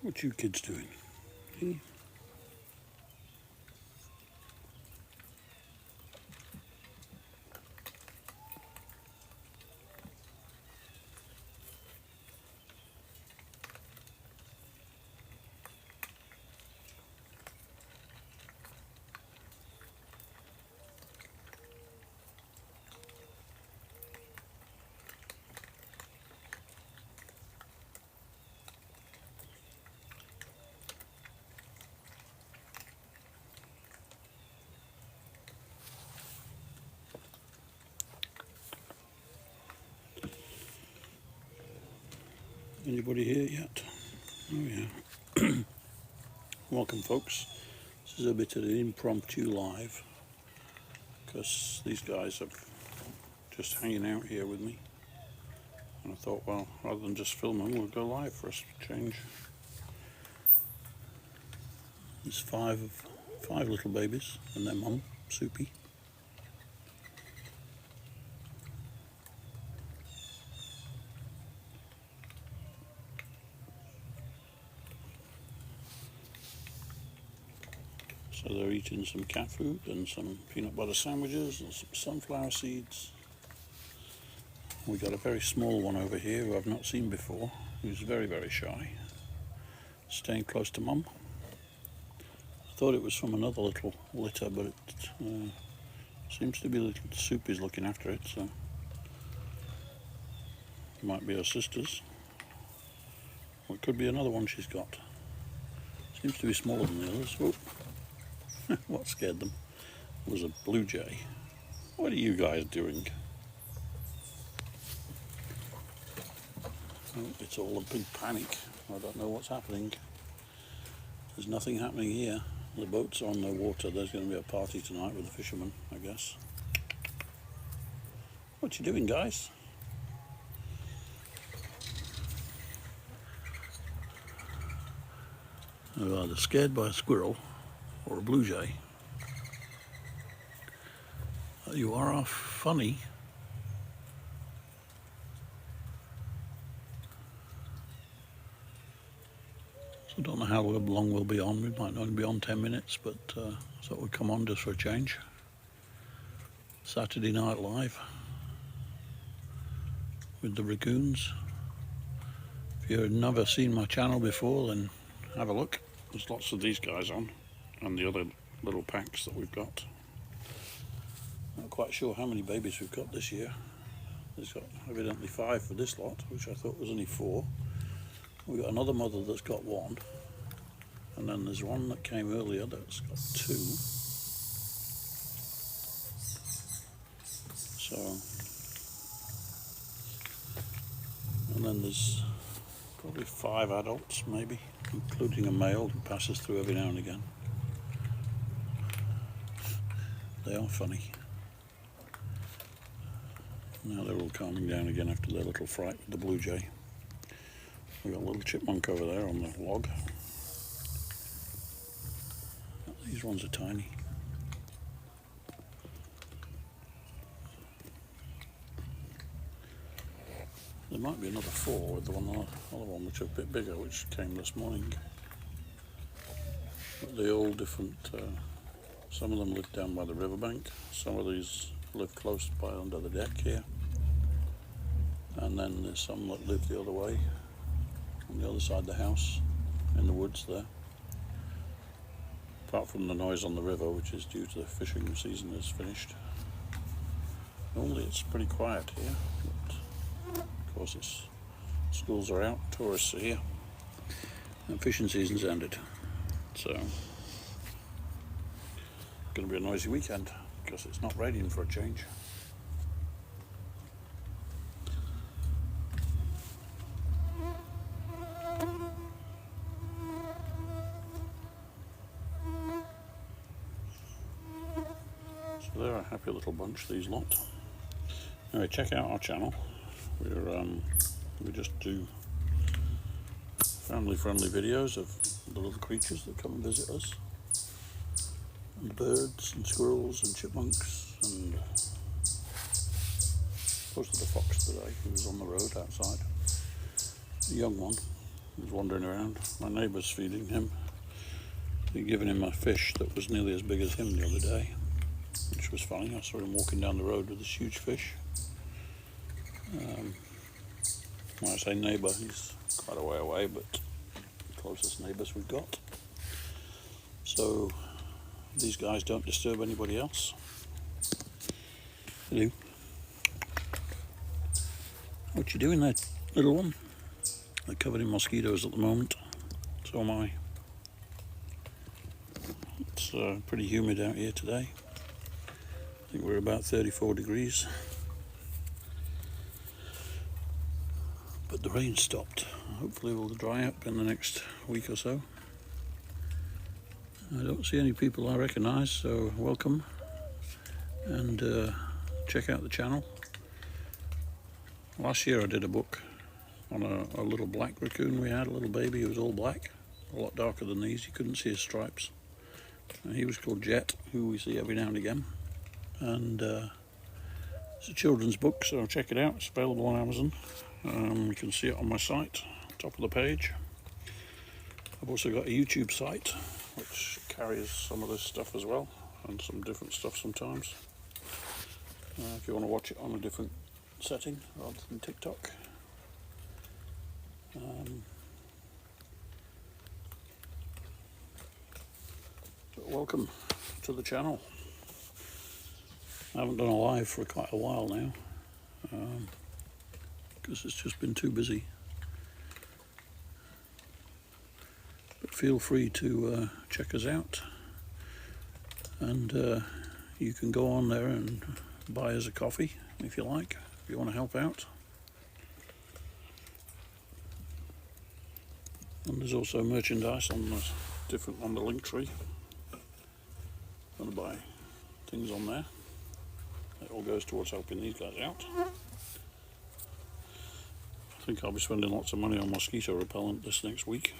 What you kids doing? Hmm? Anybody here yet? Oh yeah. Welcome folks. This is a bit of an impromptu live because these guys are just hanging out here with me. And I thought, well, rather than just film them, we'll go live for a change. There's five little babies and their mum, Soupy. So they're eating some cat food and some peanut butter sandwiches and some sunflower seeds. We got a very small one over here who I've not seen before, who's very, very shy, staying close to mum. I thought it was from another little litter, but it seems to be little Soupy's looking after it, so it might be her sister's. Or it could be another one she's got. Seems to be smaller than the others. Oh. What scared them was a blue jay. What are you guys doing? Oh, it's all a big panic. I don't know what's happening. There's nothing happening here. The boat's on the water. There's going to be a party tonight with the fishermen, I guess. What you doing, guys? They're either scared by a squirrel or a blue jay. You are funny. I don't know how long we'll be on. We might only be on 10 minutes, but I thought we'd come on just for a change. Saturday Night Live with the raccoons. If you've never seen my channel before, then have a look. There's lots of these guys on, and the other little packs that we've got. Not quite sure how many babies we've got this year. There's got evidently 5 for this lot, which I thought was only 4. We've got another mother that's got 1, and then there's one that came earlier that's got 2. So, and then there's probably 5 adults, maybe, including a male who passes through every now and again. They are funny. Now they're all calming down again after their little fright with the blue jay. We've got a little chipmunk over there on the log. These ones are tiny. There might be another 4 with the other one which is a bit bigger, which came this morning. But they're all different. Some of them live down by the riverbank. Some of these live close by under the deck here. And then there's some that live the other way, on the other side of the house, in the woods there. Apart from the noise on the river, which is due to the fishing season is finished. Normally it's pretty quiet here, but of course schools are out, tourists are here, and fishing season's ended. So, it's going to be a noisy weekend, because it's not raining for a change. So they're a happy little bunch, these lot. Anyway, check out our channel. We just do family-friendly videos of the little creatures that come and visit us. And birds and squirrels and chipmunks, and posted a fox today who was on the road outside. A young one, He's wandering around. My neighbour's feeding him. He'd given him a fish that was nearly as big as him the other day, which was funny. I saw him walking down the road with this huge fish. When I say neighbour, he's quite a way away, but the closest neighbours we've got. So these guys don't disturb anybody else. Hello. What you doing there, little one? They're covered in mosquitoes at the moment. So am I. It's pretty humid out here today. I think we're about 34 degrees. But the rain stopped. Hopefully we'll dry up in the next week or so. I don't see any people I recognise, so welcome. And check out the channel. Last year I did a book on a little black raccoon we had, a little baby who was all black, a lot darker than these. You couldn't see his stripes. He was called Jet, who we see every now and again. And it's a children's book, so check it out. It's available on Amazon. You can see it on my site, top of the page. I've also got a YouTube site, which carries some of this stuff as well, and some different stuff sometimes. If you want to watch it on a different setting rather than TikTok. Welcome to the channel. I haven't done a live for quite a while now, because it's just been too busy. But feel free to check us out, and you can go on there and buy us a coffee if you like, if you want to help out. And there's also merchandise on the link tree. I'm going to buy things on there. It all goes towards helping these guys out. I think I'll be spending lots of money on mosquito repellent this next week.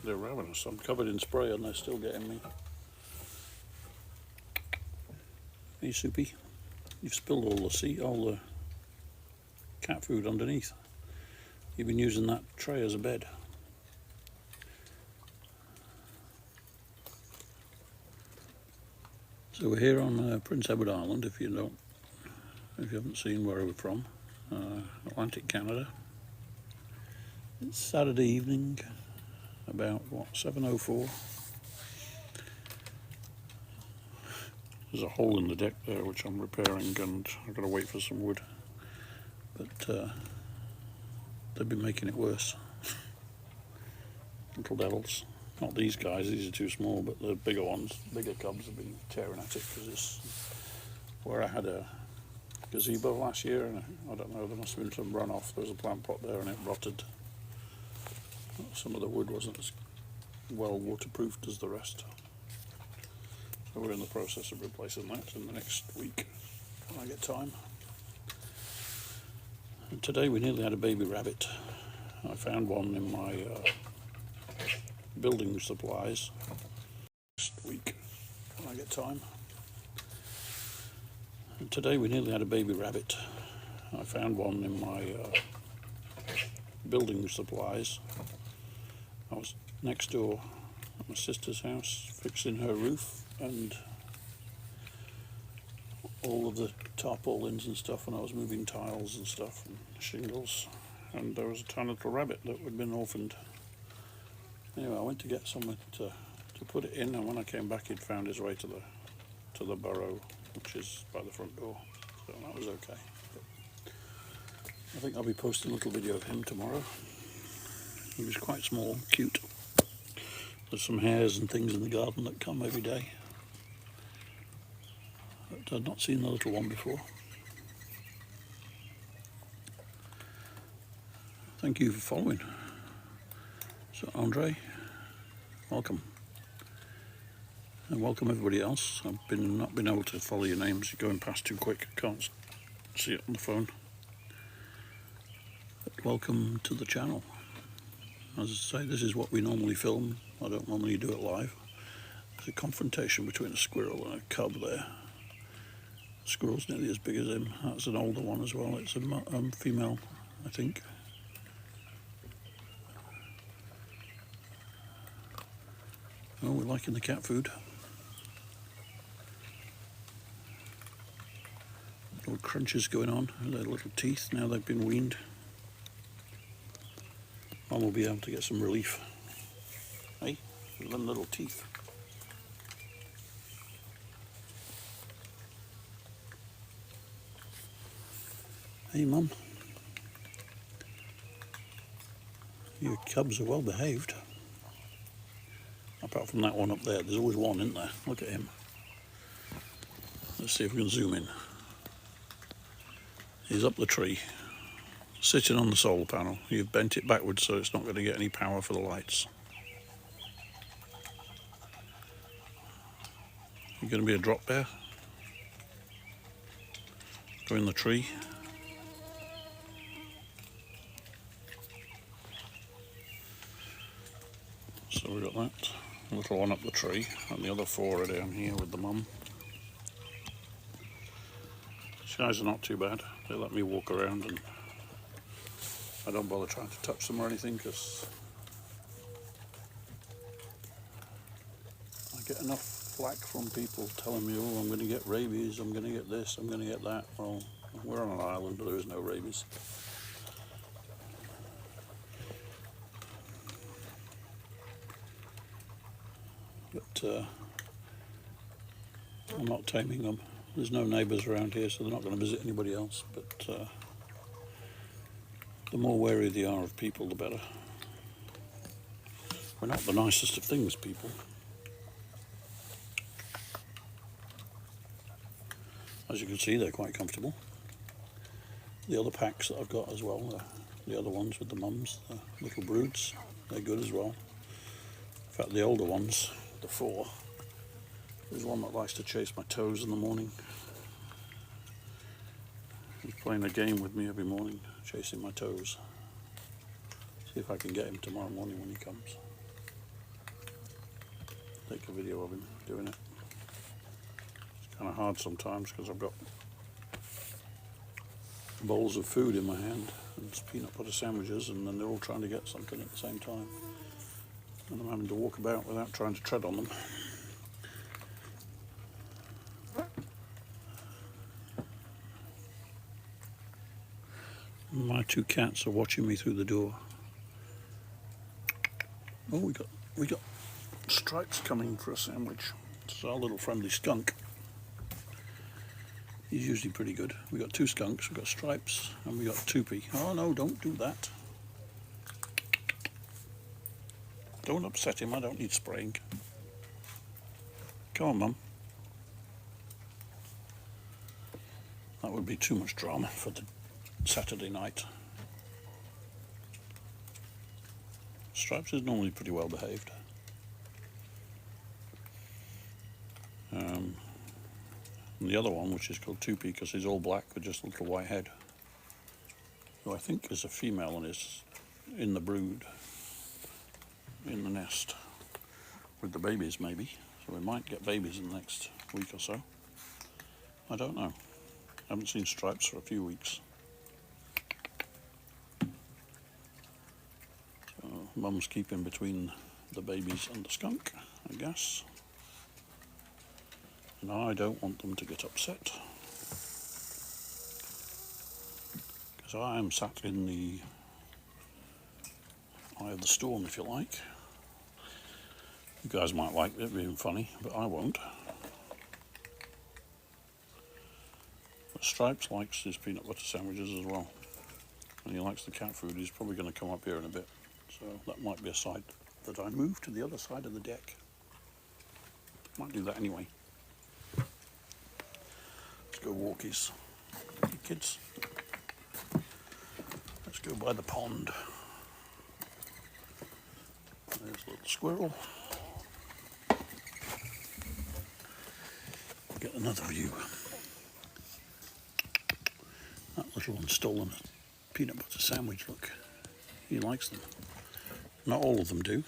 They're ravenous. I'm covered in spray and they're still getting me. Hey Soupy, you've spilled all the cat food underneath. You've been using that tray as a bed. So we're here on Prince Edward Island, if you haven't seen where we're from, Atlantic Canada. It's Saturday evening, about 7:04. There's a hole in the deck there which I'm repairing, and I've got to wait for some wood. But they've been making it worse. Little devils. Not these guys, these are too small, but the bigger ones, bigger cubs have been tearing at it, because it's where I had a gazebo last year, and I don't know, there must have been some runoff. There was a plant pot there and it rotted. Some of the wood wasn't as well waterproofed as the rest. So we're in the process of replacing that in the next week when I get time. And today we nearly had a baby rabbit. I found one in my building supplies next week when I get time. And today we nearly had a baby rabbit. I found one in my building supplies. I was next door at my sister's house fixing her roof and all of the tarpaulins and stuff, and I was moving tiles and stuff and shingles, and there was a tiny little rabbit that had been orphaned. Anyway, I went to get someone to put it in, and when I came back he'd found his way to the burrow, which is by the front door, so that was okay. But I think I'll be posting a little video of him tomorrow. He was quite small, cute. There's some hares and things in the garden that come every day, but I'd not seen the little one before. Thank you for following. So Andre, welcome. And welcome everybody else. I've not been able to follow your names. You're going past too quick. I can't see it on the phone. But welcome to the channel. As I say, this is what we normally film. I don't normally do it live. There's a confrontation between a squirrel and a cub there. The squirrel's nearly as big as him. That's an older one as well. It's a female, I think. Oh, we're liking the cat food. Little crunches going on, their little teeth now they've been weaned. Mum will be able to get some relief. Hey, with them little teeth. Hey, Mum. Your cubs are well behaved. Apart from that one up there, there's always one, isn't there? Look at him. Let's see if we can zoom in. He's up the tree, sitting on the solar panel. You've bent it backwards so it's not going to get any power for the lights. You're going to be a drop bear? Go in the tree. So we've got that little one up the tree, and the other four are down here with the mum. These guys are not too bad. They let me walk around, and I don't bother trying to touch them or anything because I get enough flack from people telling me, oh, I'm going to get rabies, I'm going to get this, I'm going to get that. Well, we're on an island, but there is no rabies. But I'm not taming them. There's no neighbours around here, so they're not going to visit anybody else. But the more wary they are of people, the better. We're not the nicest of things, people. As you can see, they're quite comfortable. The other packs that I've got as well, the other ones with the mums, the little broods, they're good as well. In fact, the older ones, the four, there's one that likes to chase my toes in the morning. He's playing a game with me every morning, chasing my toes. See if I can get him tomorrow morning when he comes. Take a video of him doing it. It's kind of hard sometimes because I've got bowls of food in my hand and it's peanut butter sandwiches, and then they're all trying to get something at the same time. And I'm having to walk about without trying to tread on them. My two cats are watching me through the door. Oh, we got Stripes coming for a sandwich. It's our little friendly skunk. He's usually pretty good. We got two skunks, we got Stripes, and we got P.E.I. Oh no, don't do that. Don't upset him, I don't need spraying. Come on, Mum. That would be too much drama for the Saturday night. Stripes is normally pretty well behaved. And the other one, which is called P.E.I. because he's all black with just a little white head, who I think is a female and is in the brood, in the nest, with the babies maybe. So we might get babies in the next week or so. I don't know. I haven't seen Stripes for a few weeks. So Mum's keeping between the babies and the skunk, I guess. And I don't want them to get upset, because I am sat in the eye of the storm, if you like. You guys might like it being funny, but I won't. But Stripes likes his peanut butter sandwiches as well, and he likes the cat food. He's probably going to come up here in a bit, so that might be a side that I move to the other side of the deck. Might do that anyway. Let's go walkies. Hey kids, let's go by the pond. There's a little squirrel. Get another view. That little one's stolen a peanut butter sandwich, look. He likes them. Not all of them do,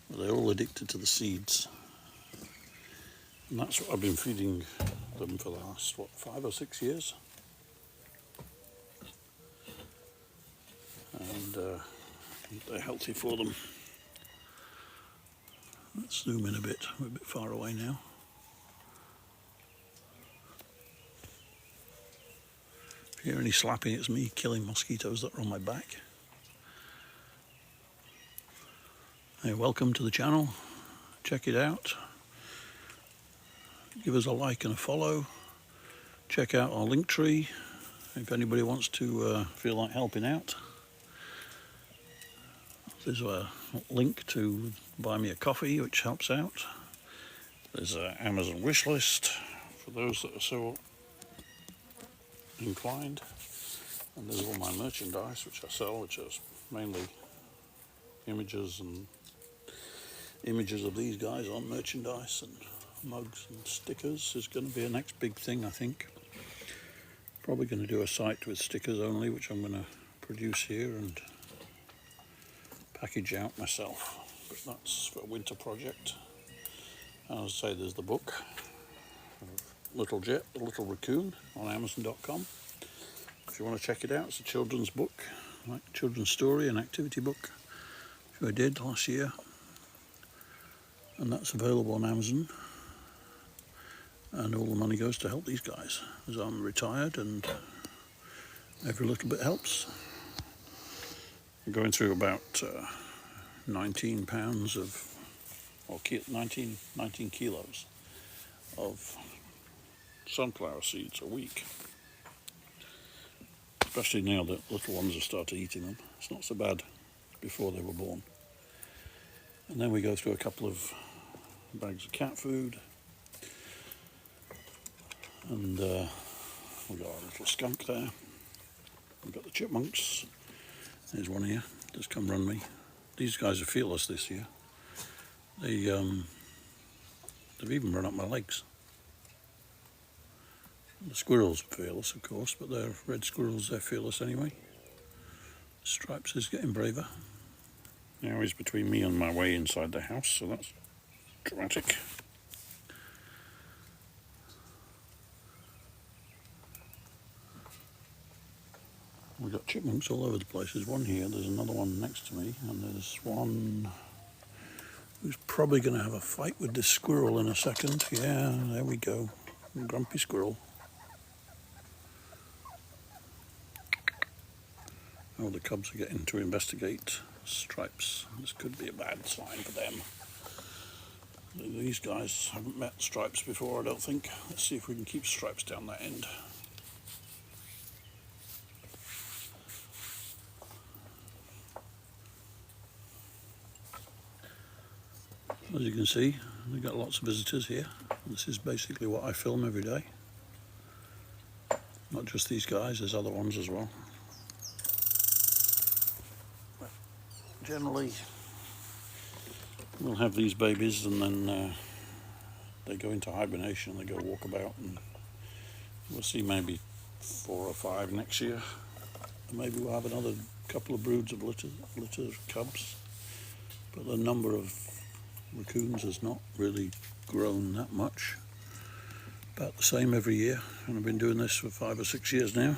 but they're all addicted to the seeds. And that's what I've been feeding them for the last, 5 or 6 years. And they're healthy for them. Let's zoom in a bit. We're a bit far away now. If you hear any slapping, it's me killing mosquitoes that are on my back. Hey, welcome to the channel. Check it out. Give us a like and a follow. Check out our link tree if anybody wants to feel like helping out. There's a link to buy me a coffee, which helps out. There's an Amazon wish list for those that are so inclined. And there's all my merchandise which I sell, which is mainly images of these guys on merchandise, and mugs and stickers is going to be a next big thing, I think. Probably going to do a site with stickers only, which I'm going to produce here and package out myself. But that's for a winter project. And as I say, there's the book, Little Jet, the Little Raccoon, on Amazon.com. If you want to check it out, it's a children's book, like children's story and activity book, which I did last year. And that's available on Amazon. And all the money goes to help these guys, as I'm retired and every little bit helps. I'm going through about 19 pounds of, or 19 kilos of sunflower seeds a week. Especially now that little ones have started eating them. It's not so bad before they were born. And then we go through a couple of bags of cat food. And we've got our little skunk there. We've got the chipmunks. There's one here, just come run me. These guys are fearless this year. They've even run up my legs. The squirrels are fearless, of course, but they're red squirrels, they're fearless anyway. Stripes is getting braver. Now he's between me and my way inside the house, so that's dramatic. We've got chipmunks all over the place. There's one here, there's another one next to me, and there's one who's probably going to have a fight with this squirrel in a second. Yeah, there we go. Grumpy squirrel. Oh, the cubs are getting to investigate Stripes. This could be a bad sign for them. These guys haven't met Stripes before, I don't think. Let's see if we can keep Stripes down that end. As you can see, we've got lots of visitors here. This is basically what I film every day. Not just these guys, there's other ones as well. But generally, we'll have these babies and then they go into hibernation, they go walk about, and we'll see maybe 4 or 5 next year. And maybe we'll have another couple of broods of litter cubs. But the number of raccoons has not really grown that much. About the same every year, and I've been doing this for 5 or 6 years now.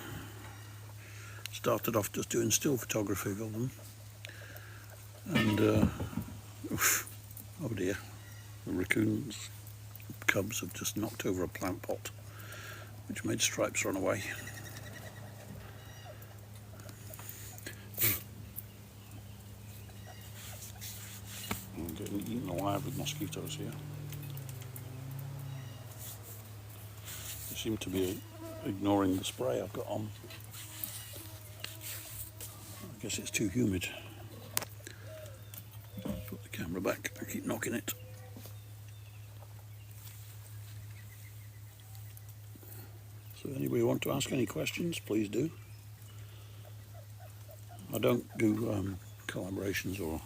Started off just doing still photography of them, and oh dear, the raccoons cubs have just knocked over a plant pot, which made Stripes run away. I'm getting eaten alive with mosquitoes here. They seem to be ignoring the spray I've got on. I guess it's too humid. Put the camera back, I keep knocking it. So anybody want to ask any questions, please do. I don't do collaborations or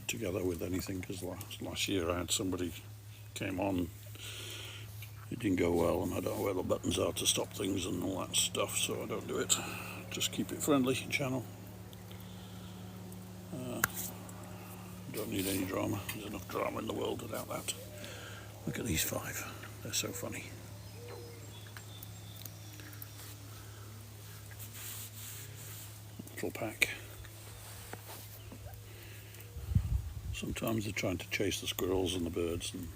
together with anything, because last year I had somebody came on, it didn't go well, and I don't know where the buttons are to stop things and all that stuff, so I don't do it. Just keep it friendly channel. Don't need any drama. There's enough drama in the world without that. Look at these 5, they're so funny. Little pack. Sometimes they're trying to chase the squirrels and the birds and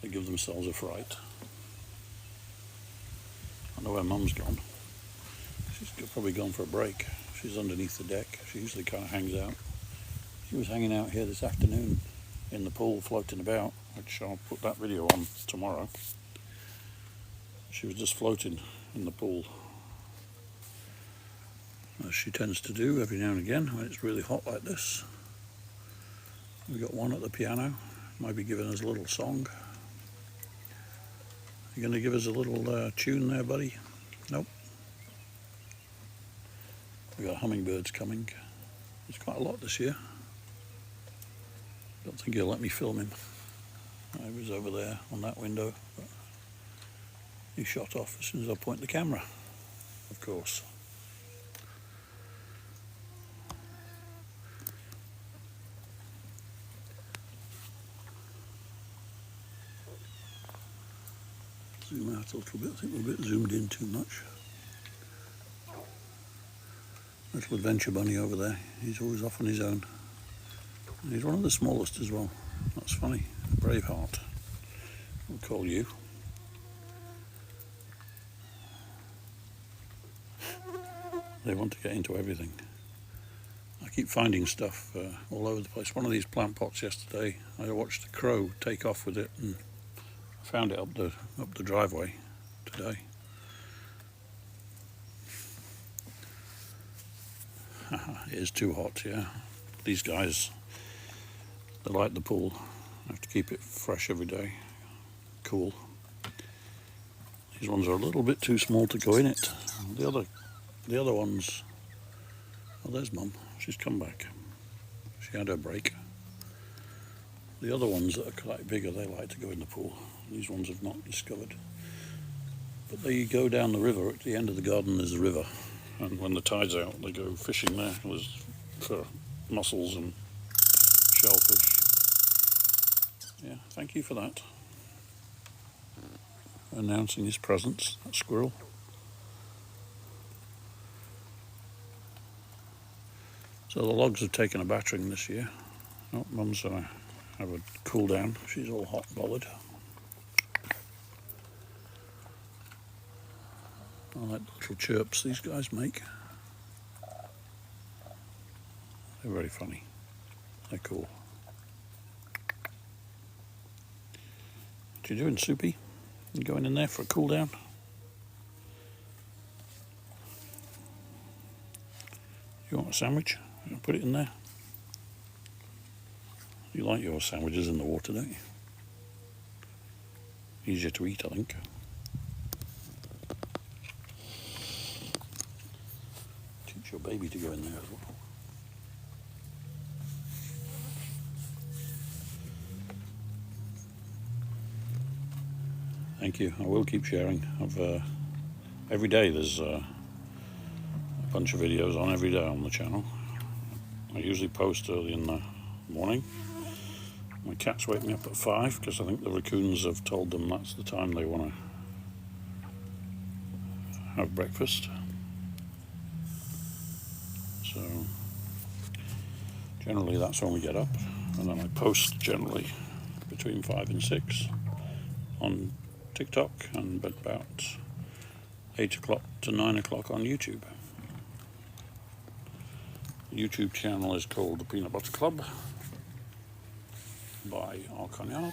they give themselves a fright. I know where Mum's gone. She's probably gone for a break. She's underneath the deck. She usually kind of hangs out. She was hanging out here this afternoon in the pool, floating about, which I'll put that video on tomorrow. She was just floating in the pool, as she tends to do every now and again when it's really hot like this. We got one at the piano, might be giving us a little song. You going to give us a little tune there, buddy? Nope. We got hummingbirds coming. There's quite a lot this year. Don't think he'll let me film him. He was over there on that window, but he shot off as soon as I point the camera, of course. Zoom out a little bit. I think we're a bit zoomed in too much. Little adventure bunny over there. He's always off on his own. And he's one of the smallest as well. That's funny. Braveheart, we'll call you. They want to get into everything. I keep finding stuff all over the place. One of these plant pots yesterday, I watched a crow take off with it and I found it up the driveway today. It is too hot, yeah. These guys, they like the pool. I have to keep it fresh every day, cool. These ones are a little bit too small to go in it. The other ones, oh, there's Mum. She's come back. She had her break. The other ones that are quite bigger, they like to go in the pool. These ones have not discovered. But they go down the river. At the end of the garden there's a river. And when the tide's out, they go fishing there for mussels and shellfish. Yeah, thank you for that. Announcing his presence, that squirrel. So the logs have taken a battering this year. Oh, Mum's going to have a cool down. She's all hot and bothered. I like the little chirps these guys make. They're very funny. They're cool. What you doing, Soupy? You going in there for a cool down? You want a sandwich? I'll put it in there. You like your sandwiches in the water, don't you? Easier to eat, I think. Teach your baby to go in there as well. Thank you. I will keep sharing. Every day there's a bunch of videos on every day on the channel. I usually post early in the morning. My cats wake me up at 5 because I think the raccoons have told them that's the time they want to have breakfast. So generally that's when we get up, and then I post generally between 5 and 6 on TikTok and about 8 o'clock to 9 o'clock on YouTube. The YouTube channel is called the Peanut Butter Club by Raccoon.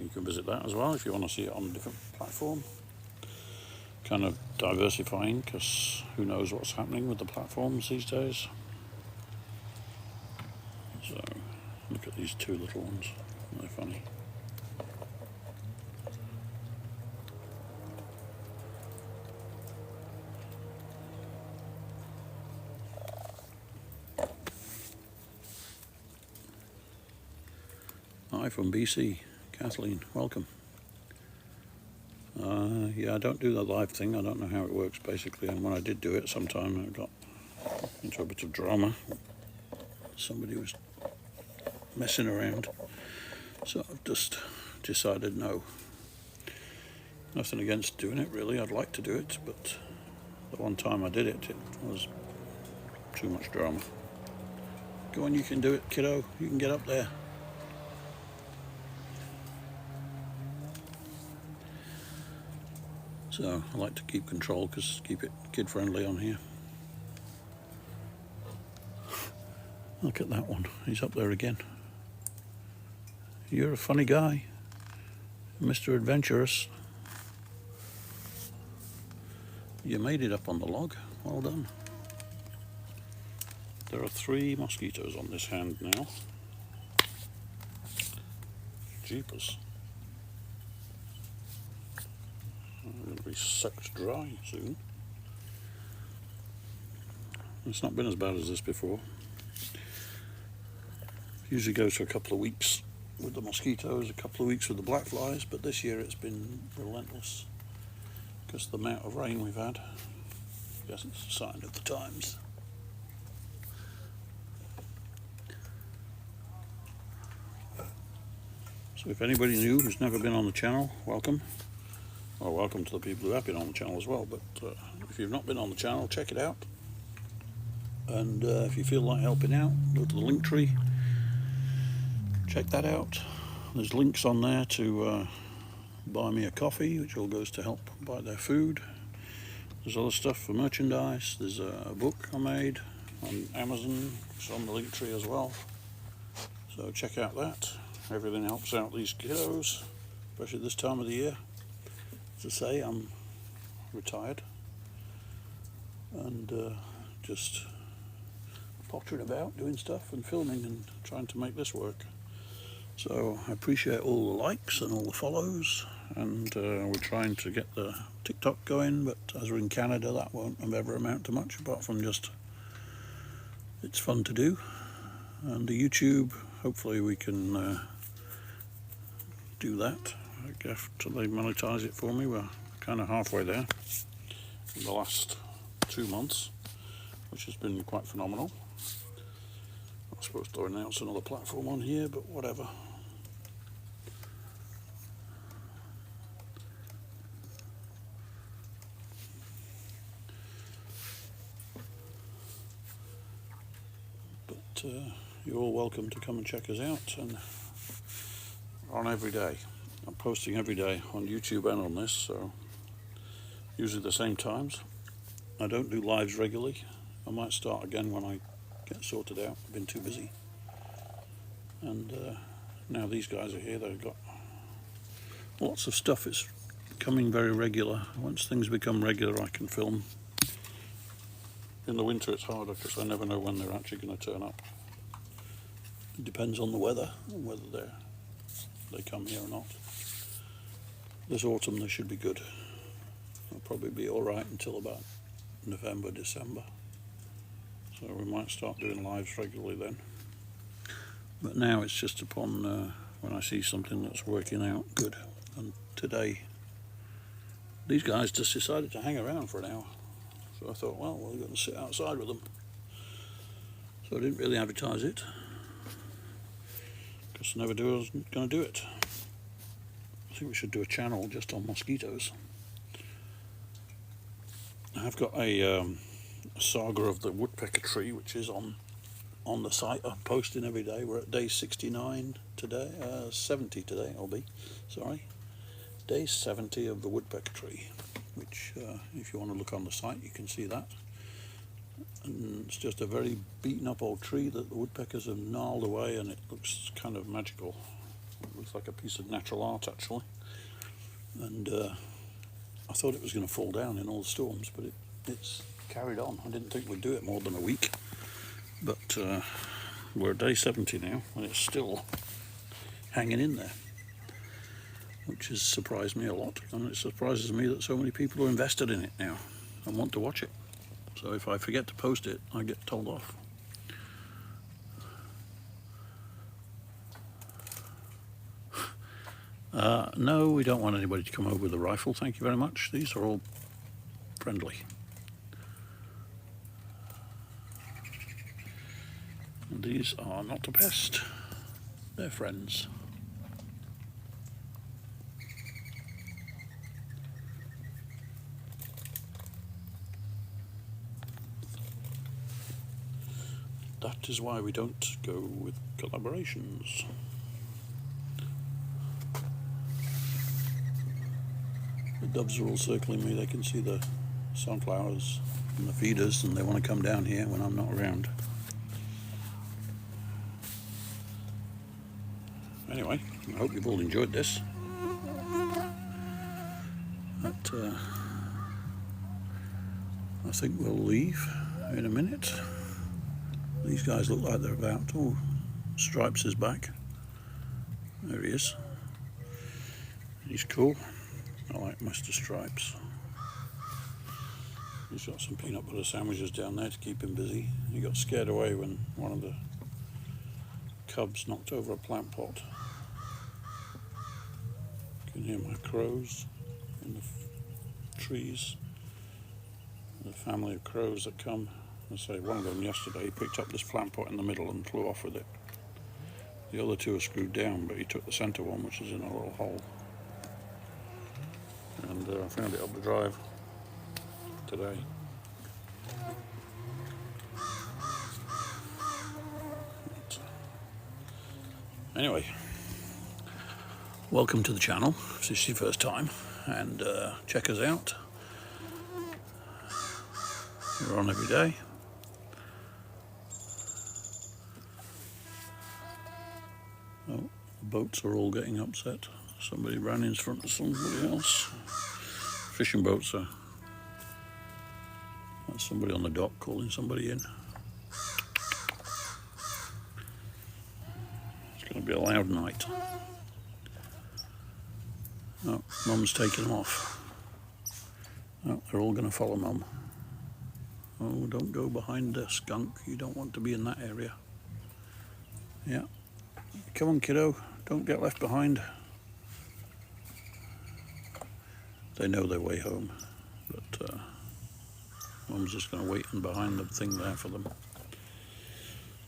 You can visit that as well if you want to see it on a different platform. Kind of diversifying because who knows what's happening with the platforms these days. So look at these two little ones, they're funny. Hi from BC, Kathleen, welcome. Yeah, I don't do the live thing, I don't know how it works basically, and when I did do it sometime I got into a bit of drama. Somebody was messing around, so I've just decided no. Nothing against doing it really, I'd like to do it, but the one time I did it, it was too much drama. Go on, you can do it, kiddo. You can get up there. So I like to keep control because keep it kid friendly on here. Look at that one. He's up there again. You're a funny guy, Mr. Adventurous. You made it up on the log. Well done. There are 3 mosquitoes on this hand now. Jeepers. I'm going to be sucked dry soon. It's not been as bad as this before. Usually goes for a couple of weeks with the mosquitoes, a couple of weeks with the black flies, but this year it's been relentless because of the amount of rain we've had. I guess it's a sign of the times. So if anybody new who's never been on the channel, welcome. Well, welcome to the people who have been on the channel as well, but if you've not been on the channel, check it out. And if you feel like helping out, go to the link tree, check that out. There's links on there to buy me a coffee, which all goes to help buy their food. There's other stuff for merchandise. There's a book I made on Amazon. It's on the link tree as well. So check out that. Everything helps out these kiddos, especially this time of the year. As I say, I'm retired and just pottering about, doing stuff and filming and trying to make this work. So I appreciate all the likes and all the follows, and we're trying to get the TikTok going, but as we're in Canada, that won't ever amount to much apart from just it's fun to do. And the YouTube, hopefully we can do that after they monetize it for me. We're kind of halfway there in the last 2 months, which has been quite phenomenal. I'm supposed to announce another platform on here, but whatever. But you're all welcome to come and check us out, and on every day. I'm posting every day on YouTube and on this, so usually the same times. I don't do lives regularly. I might start again when I get sorted out. I've been too busy. And now these guys are here. They've got lots of stuff. It's becoming very regular. Once things become regular, I can film. In the winter it's harder because I never know when they're actually going to turn up. It depends on the weather and whether they come here or not. This autumn they should be good. They'll probably be alright until about November, December. So we might start doing lives regularly then. But now it's just upon when I see something that's working out good. And today, these guys just decided to hang around for an hour. So I thought, well, we're going to sit outside with them. So I didn't really advertise it, because I never was going to do it. I think we should do a channel just on mosquitoes. I've got a saga of the woodpecker tree, which is on the site. I'm posting every day. We're at day 69 today, 70 today I'll be, sorry. Day 70 of the woodpecker tree, which if you want to look on the site you can see that. And it's just a very beaten up old tree that the woodpeckers have gnarled away, and it looks kind of magical. It looks like a piece of natural art actually. And I thought it was going to fall down in all the storms, but it's carried on. I didn't think we'd do it more than a week. But we're at day 70 now, and it's still hanging in there, which has surprised me a lot. And it surprises me that so many people are invested in it now and want to watch it. So if I forget to post it, I get told off. No, we don't want anybody to come over with a rifle, thank you very much. These are all friendly. And these are not a pest, they're friends. that is why we don't go with collaborations. The doves are all circling me. They can see the sunflowers and the feeders, and they want to come down here when I'm not around. Anyway, I hope you've all enjoyed this. But I think we'll leave in a minute. These guys look like they're about. Oh, Stripes is back. There he is. He's cool. I like Mr. Stripes. He's got some peanut butter sandwiches down there to keep him busy. He got scared away when one of the cubs knocked over a plant pot. You can hear my crows in the trees. The family of crows that come. I say one of them yesterday picked up this plant pot in the middle and flew off with it. The other two are screwed down, but he took the centre one, which is in a little hole. And I found it up the drive today. But anyway, welcome to the channel if this is your first time, and check us out. We're on every day. Oh, the boats are all getting upset. Somebody ran in front of somebody else. Fishing boats are. That's somebody on the dock calling somebody in. It's going to be a loud night. Oh, Mum's taking them off. Oh, they're all going to follow Mum. Oh, don't go behind the skunk. You don't want to be in that area. Yeah. Come on, kiddo. Don't get left behind. They know their way home, but Mum's just going to wait in behind the thing there for them.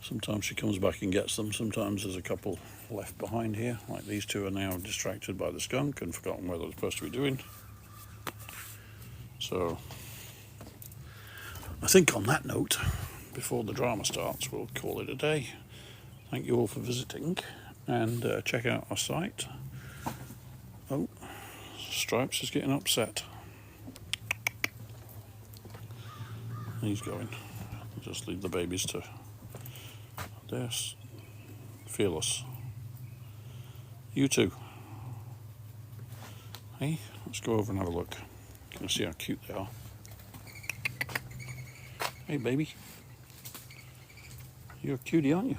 Sometimes she comes back and gets them. Sometimes there's a couple left behind here, like these two are now distracted by the skunk and forgotten what they're supposed to be doing. So I think on that note, before the drama starts, we'll call it a day. Thank you all for visiting, and check out our site. Oh, Stripes is getting upset. He's going. Just leave the babies to this. Fearless. You too. Hey, let's go over and have a look. You can see how cute they are. Hey, baby. You're a cutie, aren't you?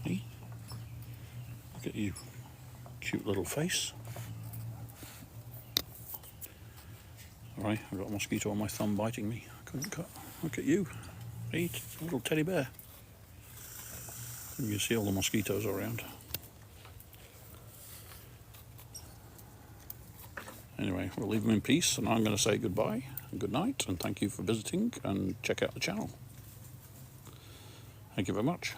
Hey. Look at you. Cute little face. Alright, I've got a mosquito on my thumb biting me. I couldn't cut. Look at you. Hey, little teddy bear. You can see all the mosquitoes around. Anyway, we'll leave them in peace, and I'm going to say goodbye and good night, and thank you for visiting, and check out the channel. Thank you very much.